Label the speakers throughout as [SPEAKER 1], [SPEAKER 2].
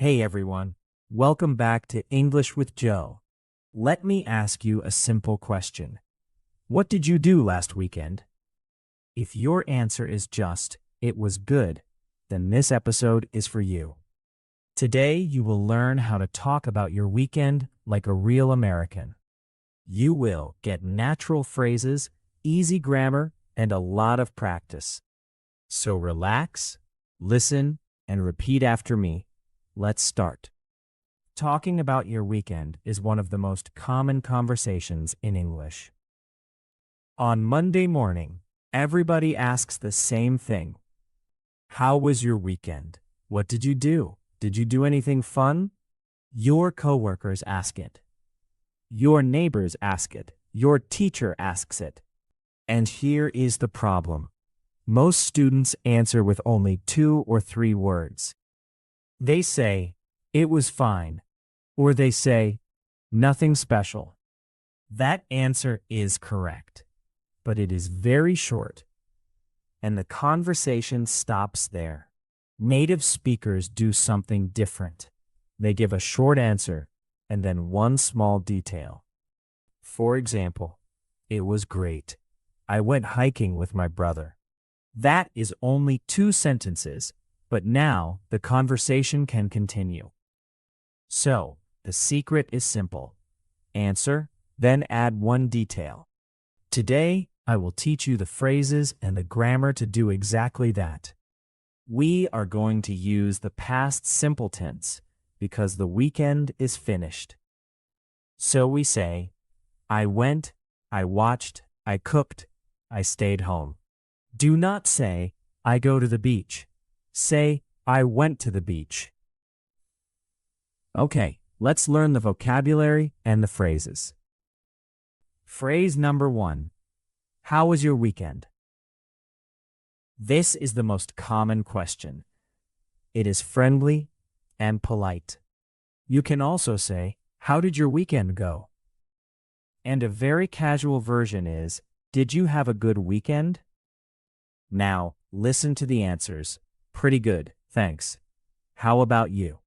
[SPEAKER 1] Hey everyone, welcome back to English with Joe. Let me ask you a simple question. What did you do last weekend? If your answer is just, it was good, then this episode is for you. Today you will learn how to talk about your weekend like a real American. You will get natural phrases, easy grammar, and a lot of practice. So relax, listen, and repeat after me. Let's start. Talking about your weekend is one of the most common conversations in English. On Monday morning, everybody asks the same thing. How was your weekend? What did you do? Did you do anything fun? Your coworkers ask it. Your neighbors ask it. Your teacher asks it. And here is the problem. Most students answer with only 2 or 3 words. They say, "It was fine," or they say, "Nothing special." That answer is correct, but it is very short, and the conversation stops there. Native speakers do something different. They give a short answer and then one small detail. For example, "It was great. I went hiking with my brother." That is only 2 sentences. But now the conversation can continue. So, the secret is simple. Answer, then add one detail. Today, I will teach you the phrases and the grammar to do exactly that. We are going to use the past simple tense because the weekend is finished. So we say, I went, I watched, I cooked, I stayed home. Do not say, I go to the beach. Say, I went to the beach. Okay, let's learn the vocabulary and the phrases. Phrase number 1. How was your weekend? This is the most common question. It is friendly and polite. You can also say, how did your weekend go? And a very casual version is, did you have a good weekend? Now, listen to the answers. Pretty good, thanks. How about you?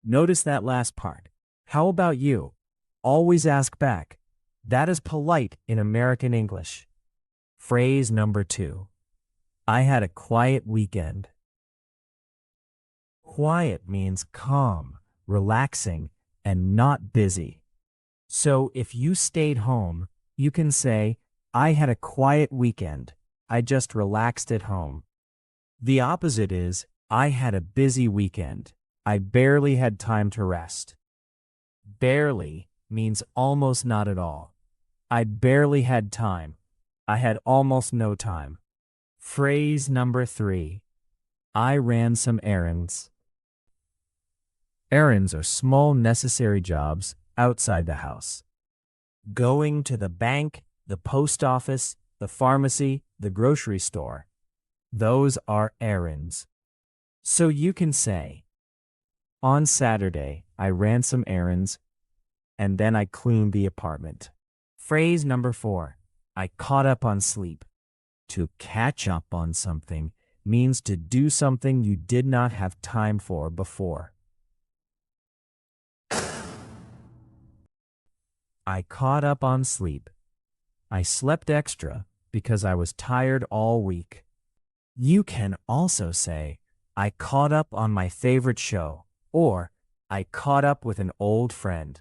[SPEAKER 1] Notice that last part. How about you? Always ask back. That is polite in American English. Phrase number 2. I had a quiet weekend. Quiet means calm, relaxing, and not busy. So if you stayed home, you can say, I had a quiet weekend. I just relaxed at home. The opposite is, I had a busy weekend. I barely had time to rest. Barely means almost not at all. I barely had time. I had almost no time. Phrase number 3. I ran some errands. Errands are small necessary jobs outside the house. Going to the bank, the post office, the pharmacy, the grocery store. Those are errands. So you can say, on Saturday, I ran some errands, and then I cleaned the apartment. Phrase number 4. I caught up on sleep. To catch up on something means to do something you did not have time for before. I caught up on sleep. I slept extra because I was tired all week. You can also say, I caught up on my favorite show, or I caught up with an old friend.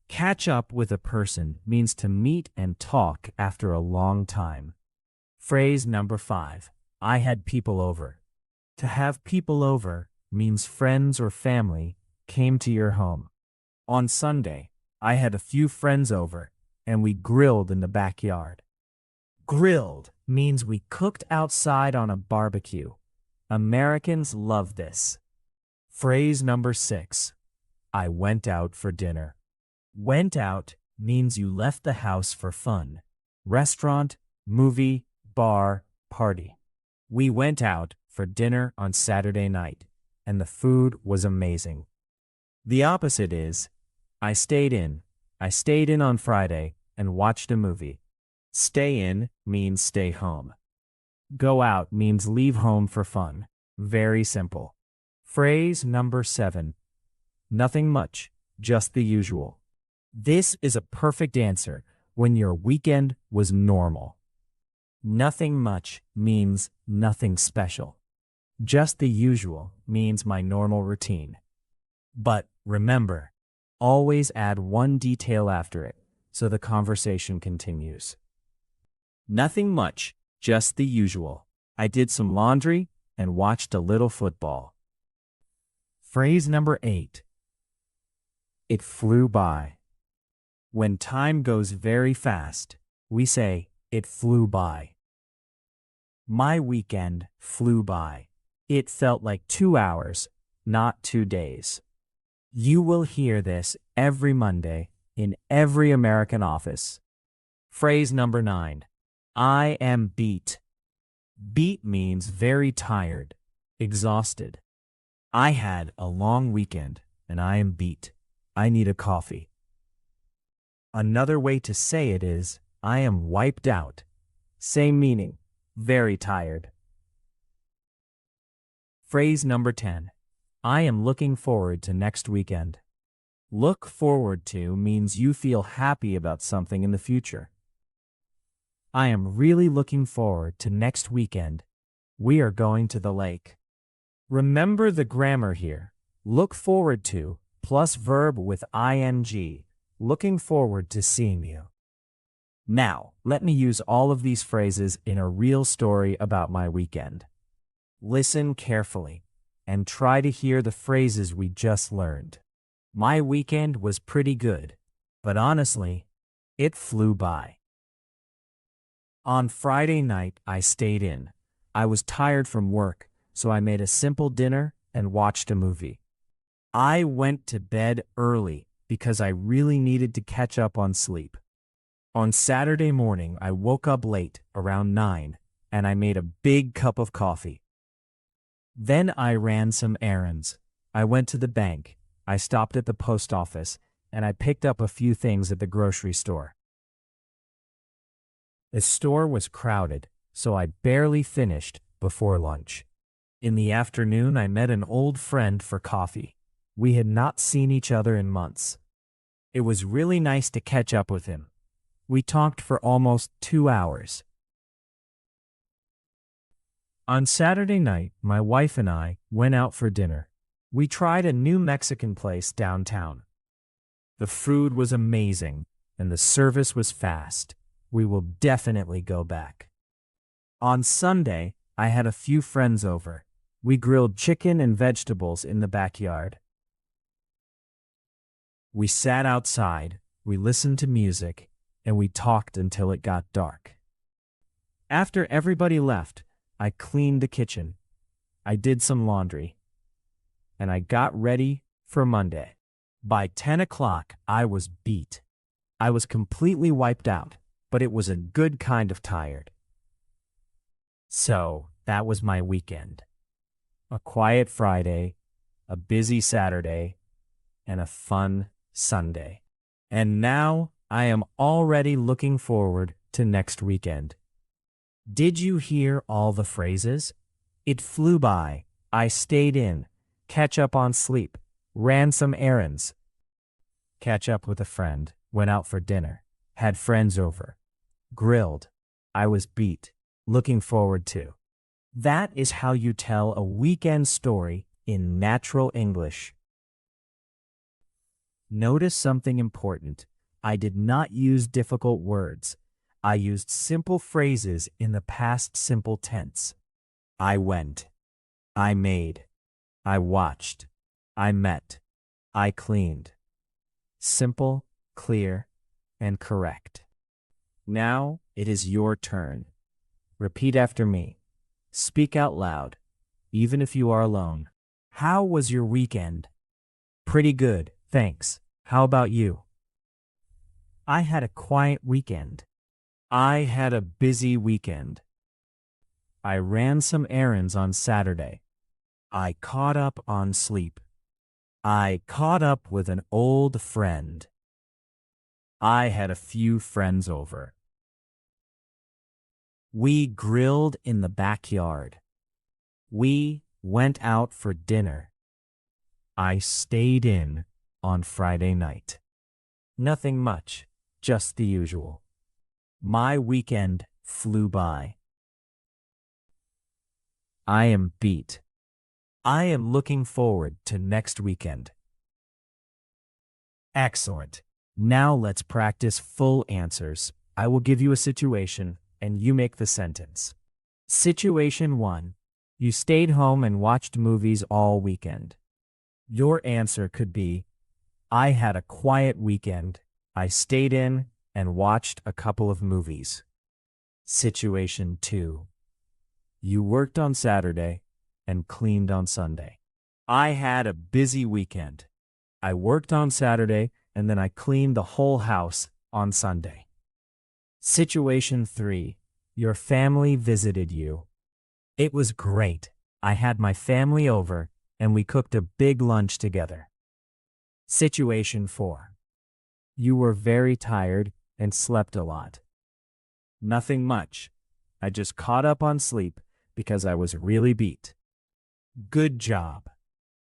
[SPEAKER 1] Catch up with a person means to meet and talk after a long time. Phrase number 5. I had people over. To have people over means friends or family came to your home. On Sunday, I had a few friends over, and we grilled in the backyard. Grilled means we cooked outside on a barbecue. Americans love this. Phrase number 6. I went out for dinner. Went out means you left the house for fun. Restaurant, movie, bar, party. We went out for dinner on Saturday night, and the food was amazing. The opposite is, I stayed in. I stayed in on Friday and watched a movie. Stay in means stay home. Go out means leave home for fun. Very simple. Phrase number 7. Nothing much, just the usual. This is a perfect answer when your weekend was normal. Nothing much means nothing special. Just the usual means my normal routine. But remember, always add one detail after it so the conversation continues. Nothing much, just the usual. I did some laundry and watched a little football. Phrase number 8. It flew by. When time goes very fast, we say, it flew by. My weekend flew by. It felt like 2 hours, not 2 days. You will hear this every Monday in every American office. Phrase number 9. I am beat. Beat means very tired, exhausted. I had a long weekend and I am beat. I need a coffee. Another way to say it is, I am wiped out. Same meaning, very tired. Phrase number 10. I am looking forward to next weekend. Look forward to means you feel happy about something in the future. I am really looking forward to next weekend. We are going to the lake. Remember the grammar here. Look forward to plus verb with ing. Looking forward to seeing you. Now, let me use all of these phrases in a real story about my weekend. Listen carefully and try to hear the phrases we just learned. My weekend was pretty good, but honestly, it flew by. On Friday night, I stayed in. I was tired from work, so I made a simple dinner and watched a movie. I went to bed early because I really needed to catch up on sleep. On Saturday morning, I woke up late, around 9, and I made a big cup of coffee. Then I ran some errands. I went to the bank, I stopped at the post office, and I picked up a few things at the grocery store. The store was crowded, so I barely finished before lunch. In the afternoon, I met an old friend for coffee. We had not seen each other in months. It was really nice to catch up with him. We talked for almost 2 hours. On Saturday night, my wife and I went out for dinner. We tried a new Mexican place downtown. The food was amazing, and the service was fast. We will definitely go back. On Sunday, I had a few friends over. We grilled chicken and vegetables in the backyard. We sat outside, we listened to music, and we talked until it got dark. After everybody left, I cleaned the kitchen. I did some laundry. And I got ready for Monday. By 10 o'clock, I was beat. I was completely wiped out, but it was a good kind of tired. So, that was my weekend. A quiet Friday, a busy Saturday, and a fun Sunday. And now, I am already looking forward to next weekend. Did you hear all the phrases? It flew by. I stayed in. Catch up on sleep. Ran some errands. Catch up with a friend. Went out for dinner. Had friends over. Grilled. I was beat. Looking forward to. That is how you tell a weekend story in natural English. Notice something important. I did not use difficult words. I used simple phrases in the past simple tense. I went. I made. I watched. I met. I cleaned. Simple, clear, and correct. Now it is your turn. Repeat after me. Speak out loud, even if you are alone. How was your weekend? Pretty good, thanks. How about you? I had a quiet weekend. I had a busy weekend. I ran some errands on Saturday. I caught up on sleep. I caught up with an old friend. I had a few friends over. We grilled in the backyard. We went out for dinner. I stayed in on Friday night. Nothing much, just the usual. My weekend flew by. I am beat. I am looking forward to next weekend. Excellent. Now let's practice full answers. I will give you a situation and you make the sentence. Situation 1. You stayed home and watched movies all weekend. Your answer could be, I had a quiet weekend. I stayed in and watched a couple of movies. Situation 2. You worked on Saturday and cleaned on Sunday. I had a busy weekend. I worked on Saturday and then I cleaned the whole house on Sunday. Situation 3. Your family visited you. It was great. I had my family over and we cooked a big lunch together. Situation 4. You were very tired and slept a lot. Nothing much. I just caught up on sleep because I was really beat. Good job.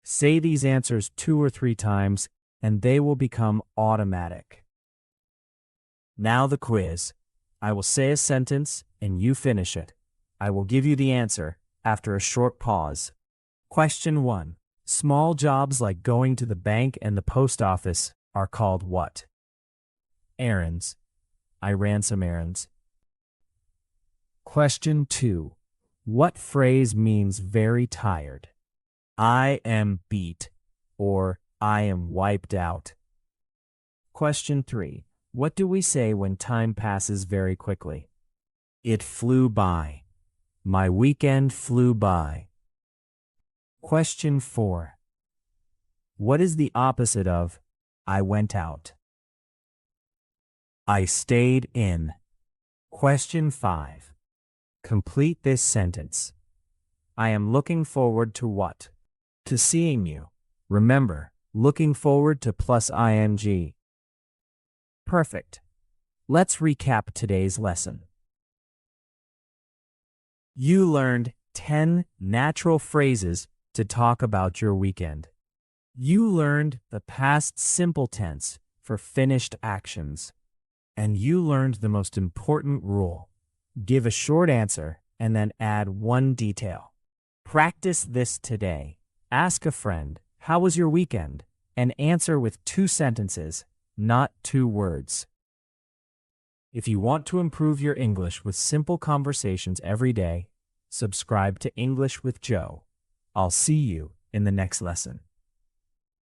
[SPEAKER 1] Say these answers 2 or 3 times and they will become automatic. Now the quiz. I will say a sentence and you finish it. I will give you the answer after a short pause. Question 1. Small jobs like going to the bank and the post office are called what? Errands. I ran some errands. Question 2. What phrase means very tired? I am beat or I am wiped out. Question 3. What do we say when time passes very quickly? It flew by. My weekend flew by. Question 4. What is the opposite of I went out? I stayed in. Question 5. Complete this sentence. I am looking forward to what? To seeing you. Remember, looking forward to plus ing. Perfect. Let's recap today's lesson. You learned 10 natural phrases to talk about your weekend. You learned the past simple tense for finished actions. And you learned the most important rule. Give a short answer and then add one detail. Practice this today. Ask a friend, how was your weekend? And answer with 2 sentences, not 2 words. If you want to improve your English with simple conversations every day, subscribe to English with Joe. I'll see you in the next lesson.